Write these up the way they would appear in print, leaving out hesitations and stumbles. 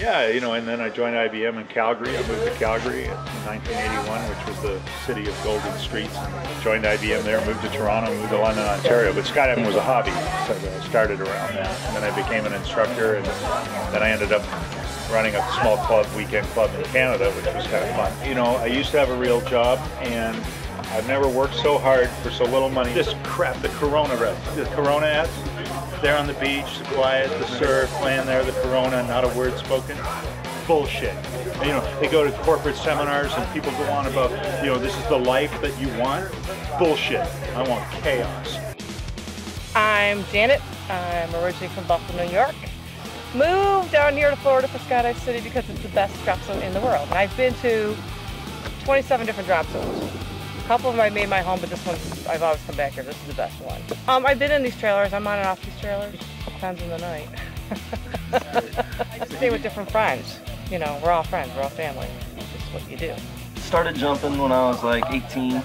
Yeah, you know, and then I joined IBM in Calgary. I moved to Calgary in 1981, which was the city of golden streets. And joined IBM there, moved to Toronto, moved to London, Ontario. But skydiving was a hobby, so I started around that. And then I became an instructor, and then I ended up running a small club, weekend club in Canada, which was kind of fun. You know, I used to have a real job, and I've never worked so hard for so little money. This crap, the Corona ads, there on the beach, the quiet, the surf, laying there, the Corona, not a word spoken. Bullshit. You know, they go to corporate seminars and people go on about, you know, this is the life that you want. Bullshit. I want chaos. I'm Janet. I'm originally from Buffalo, New York. Moved down here to Florida for Skydive City because it's the best drop zone in the world. And I've been to 27 different drop zones. A couple of them I made my home, but this one, I've always come back here. This is the best one. I've been in these trailers. I'm on and off these trailers. Depends on the night. I just stay with different friends. You know, we're all friends. We're all family. It's just what you do. Started jumping when I was like 18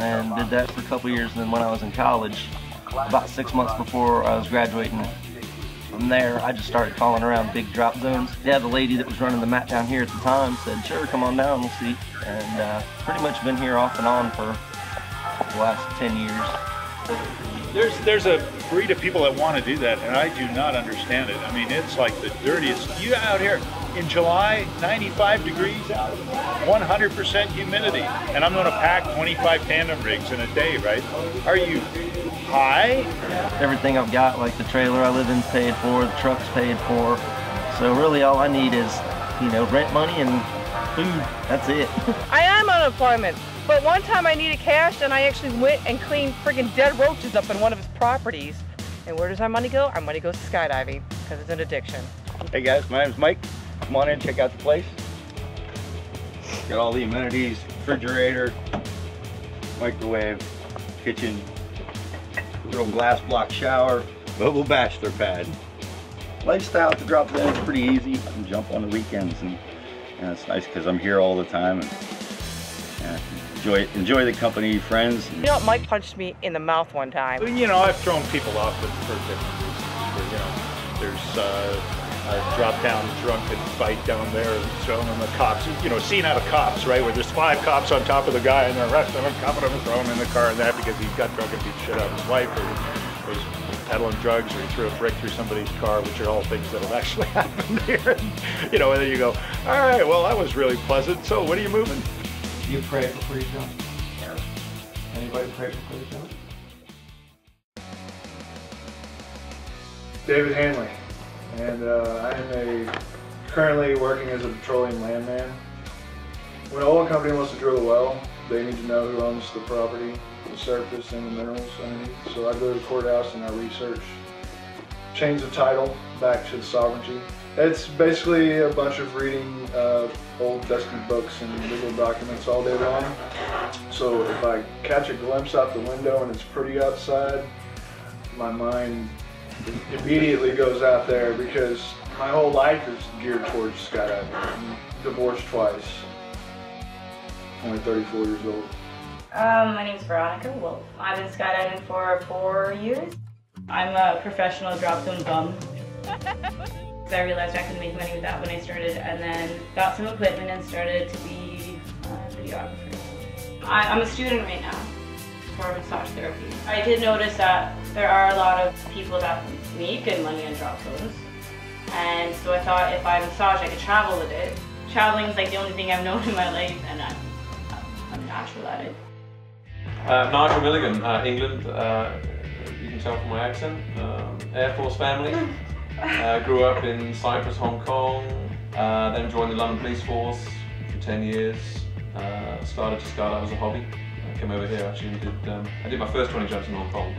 and did that for a couple years. And then when I was in college, about 6 months before I was graduating, from there, I just started calling around big drop zones. Yeah, the lady that was running the mat down here at the time said, sure, come on down, we'll see. And pretty much been here off and on for the last 10 years. There's a breed of people that want to do that, and I do not understand it. I mean, it's like the dirtiest. You out here in July, 95 degrees out, 100% humidity, and I'm going to pack 25 tandem rigs in a day, right? Are you high? Everything I've got, like the trailer I live in, is paid for, the truck's paid for. So really all I need is, you know, rent money and food. That's it. I am on unemployment, but one time I needed cash and I actually went and cleaned friggin' dead roaches up in one of his properties. And where does our money go? Our money goes to skydiving because it's an addiction. Hey guys, my name's Mike. Come on in, check out the place. Got all the amenities, refrigerator, microwave, kitchen, little glass block shower, mobile bachelor pad. Lifestyle at the drop zone is pretty easy. I can jump on the weekends, and it's nice because I'm here all the time and enjoy the company, friends. You know, Mike punched me in the mouth one time. You know, I've thrown people off for different reasons. You know, there's a drop-down drunken fight down there, and throwing them the cops. You know, scene out of Cops, right, where there's 5 cops on top of the guy, and the rest of them coming up and throwing him in the car, and that because he got drunk and beat shit out of his wife, or was peddling drugs, or he threw a brick through somebody's car, which are all things that have actually happened here. And, you know, and then you go, all right, well, that was really pleasant. So, what are you moving? You pray before you jump? Yeah. Anybody pray before you jump? David Hanley, and I am currently working as a petroleum landman. When an oil company wants to drill a well, they need to know who owns the property, the surface, and the minerals underneath. So I go to the courthouse and I research, change the title back to the sovereignty. It's basically a bunch of reading old dusty books and legal documents all day long. So if I catch a glimpse out the window and it's pretty outside, my mind immediately goes out there because my whole life is geared towards skydiving. I'm divorced twice. Only 34 years old. My name's Veronica Wolf. I've been skydiving for 4 years. I'm a professional drop zone bum. I realized I could make money with that when I started, and then got some equipment and started to be a videographer. I'm a student right now for massage therapy. I did notice that there are a lot of people that make good money in drop zones, and so I thought if I massage, I could travel with it. Traveling is like the only thing I've known in my life, and I'm natural at it. Nigel Milligan, England. You can tell from my accent. Air Force family. Grew up in Cyprus, Hong Kong. Then joined the London Police Force for 10 years. Started to skydive as a hobby. I came over here actually and I did my first 20 jumps in Hong Kong.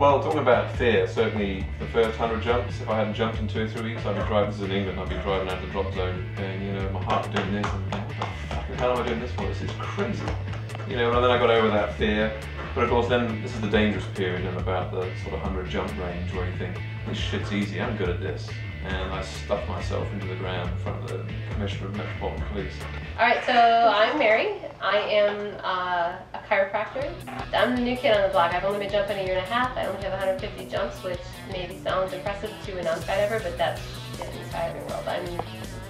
Well, talking about fear, certainly the first 100 jumps, if I hadn't jumped in 2 or 3 weeks, I'd be driving, this is in England, I'd be driving out of the drop zone and, you know, my heart doing this and what the fucking hell am I doing this for? This is crazy. You know, and then I got over that fear. But of course then, this is the dangerous period and about the sort of 100 jump range where you think, this shit's easy, I'm good at this. And I stuffed myself into the ground in front of the Commissioner of Metropolitan Police. Alright, so I'm Mary. I am a chiropractor. I'm the new kid on the block. I've only been jumping 1.5 years. I only have 150 jumps, which maybe sounds impressive to a non-skydiver, but that's in the skydiving world. I'm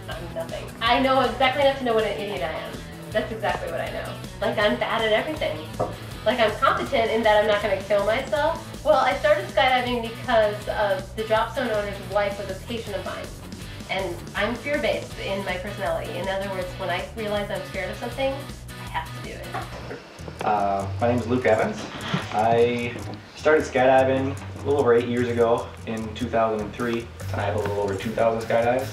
I'm nothing. I know exactly enough to know what an idiot I am. That's exactly what I know. Like, I'm bad at everything. Like, I'm competent in that I'm not going to kill myself. Well, I started skydiving because the drop zone owner's wife was a patient of mine. And I'm fear-based in my personality. In other words, when I realize I'm scared of something, I have to do it. My name is Luke Evans. I started skydiving a little over 8 years ago in 2003. I have a little over 2,000 skydives.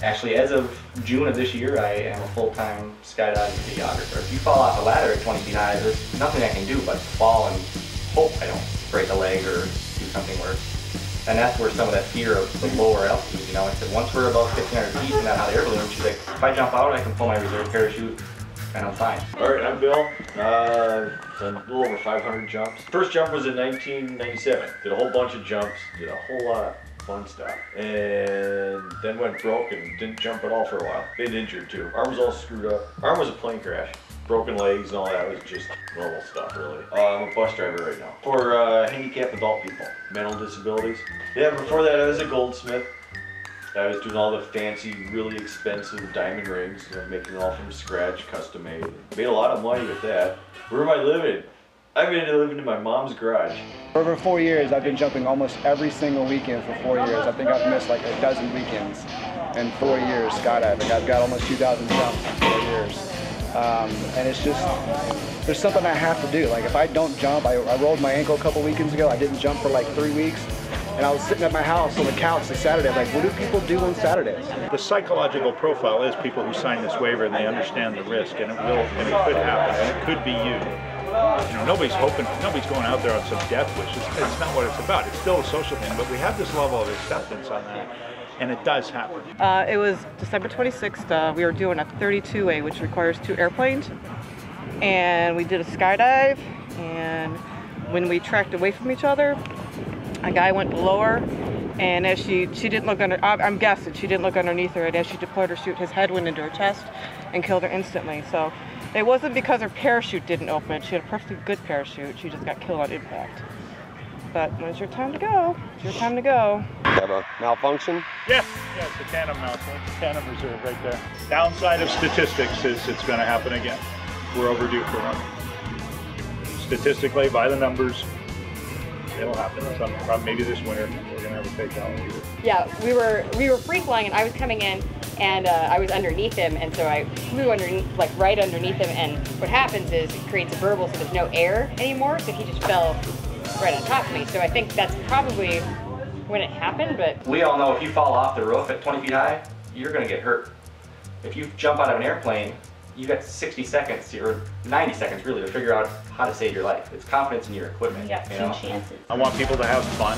Actually, as of June of this year, I am a full-time skydiving videographer. If you fall off a ladder at 20 feet high, there's nothing I can do but fall and hope I don't break a leg or do something worse. And that's where some of that fear of the lower altitude, you know, I said once we're above 1,500 feet and that hot air balloon, she's like, if I jump out, I can pull my reserve parachute and I'm fine. All right, I'm Bill. Done a little over 500 jumps. First jump was in 1997. Did a whole bunch of jumps, did a whole lot of fun stuff. And then went broke and didn't jump at all for a while. Been injured too. Arm was all screwed up. Arm was a plane crash. Broken legs and all that was just normal stuff, really. I'm a bus driver right now for handicapped adult people, mental disabilities. Yeah, before that I was a goldsmith. I was doing all the fancy, really expensive diamond rings, you know, making them all from scratch, custom made. Made a lot of money with that. Where am I living? I've been living in my mom's garage. For over 4 years, I've been jumping almost every single weekend for 4 years. I think I've missed like a dozen weekends in 4 years skydiving. I've got almost 2,000 jumps in 4 years. And it's just, there's something I have to do. Like if I don't jump, I rolled my ankle a couple weekends ago. I didn't jump for like 3 weeks. And I was sitting at my house on the couch this Saturday, like, what do people do on Saturdays? The psychological profile is people who sign this waiver and they understand the risk, and it will, and it could happen, and it could be you. You know, nobody's hoping, nobody's going out there on some death wish. It's not what it's about. It's still a social thing, but we have this level of acceptance on that, and it does happen. It was December 26th. We were doing a 32A, which requires 2 airplanes, and we did a skydive, and when we tracked away from each other, a guy went below her, and as she didn't look under, I'm guessing she didn't look underneath her, and as she deployed her chute, his head went into her chest and killed her instantly. So it wasn't because her parachute didn't open. She had a perfectly good parachute. She just got killed on impact. But when it's your time to go, it's your time to go. Have a malfunction? Yeah, it's a tandem malfunction. It's a tandem reserve right there. Downside of statistics is it's going to happen again. We're overdue for one. Statistically, by the numbers, it'll happen. Maybe this winter we're gonna have a fatality. Yeah, we were free flying, and I was coming in, and I was underneath him, and so I flew underneath, like right underneath him. And what happens is it creates a burble, so there's no air anymore. So he just fell right on top of me. So I think that's probably when it happened. But we all know if you fall off the roof at 20 feet high, you're gonna get hurt. If you jump out of an airplane, you got 60 seconds, or 90 seconds really, to figure out how to save your life. It's confidence in your equipment. You got 2 chances. I want people to have fun.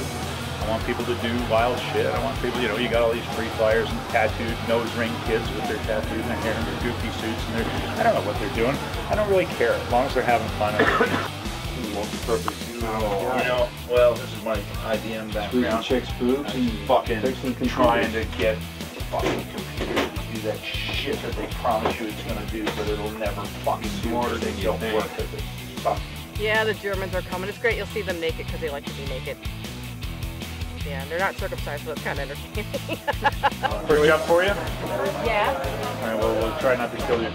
I want people to do wild shit. I want people, you know, you got all these free flyers and tattooed nose ring kids with their tattoos and their hair and their goofy suits, and I don't know what they're doing. I don't really care, as long as they're having fun. Most perfect. You know, well, this is my IBM background. Chicks' boobs and fucking trying to get the fucking computer to do that shit that they promise you it's gonna do, but it'll never fucking do it. They don't work at it. Fuck. Yeah, the Germans are coming. It's great. You'll see them naked because they like to be naked. Yeah, they're not circumcised, so it's kind of entertaining. First jump for you? Yeah. All right, well, we'll try not to kill you.